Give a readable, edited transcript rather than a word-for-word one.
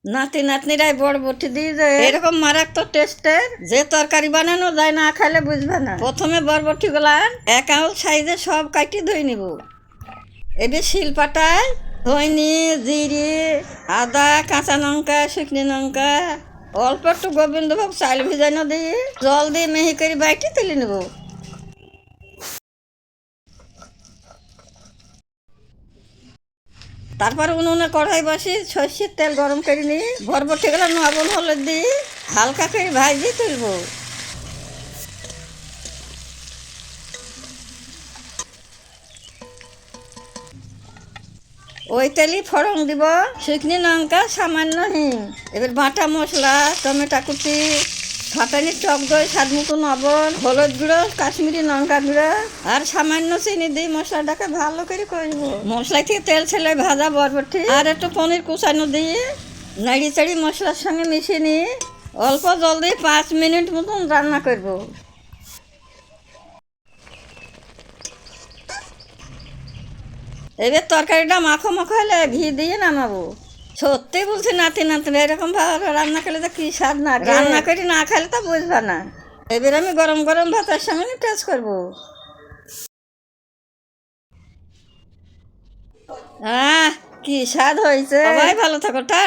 নাতি নাতনিরাই বরবটি দিয়ে যে এরকম মারাত্মক টেস্টের যে তরকারি বানানো যায় না খাইলে বুঝবে না। প্রথমে বরবটি গুলা এক আঙুল সাইজে সব কাটি ধুই নিব। এবার শিলপাটায় ধইনি, জিরে, আদা, কাঁচা লঙ্কা, শুকনো লঙ্কা, অল্প একটু গোবিন্দভোগ চাল ভিজানো দিয়ে জল দিয়ে মিহি করে বাইটি তুলে নেব। তারপর উনুনে কড়াই বসি সর্ষের তেল গরম করে নিই, বরবটিগুলো লবণ হলুদ দিয়ে হালকা করে ভাজি তুলব। ওই তেলই ফোড়ন দিব, শুকনো লঙ্কা, সামান্য হিং। এবার বাটা মশলা, টমেটো কুচি, ফাটানি টক দই, স্বাদ মতো লবণ, হলুদ গুঁড়ো, কাশ্মীরি লঙ্কা গুঁড়ো আর সামান্য চিনি দিয়ে মশলাটাকে ভালো করে করবো। মশলা থেকে তেল ছেলে ভাজা বরবটি আর একটু পনির কুচানো দিয়ে নাড়ি চাড়ি মশলার সঙ্গে মিশিয়ে নিয়ে অল্প জল দিয়ে 5 মিনিট মতন রান্না করবো। এবার তরকারিটা মাখো মাখো হলে ঘি দিয়ে নামাবো। সত্যি বলছি নাতি নাতনি এরকম ভাবে রান্না করলে তো কি স্বাদ, না রান্না করি না খেলে তো বুঝবা না। এবার আমি গরম গরম ভাতের সঙ্গে টেস্ট করবো। কি স্বাদ হয়েছে। সবাই ভালো থাকো, টাটা।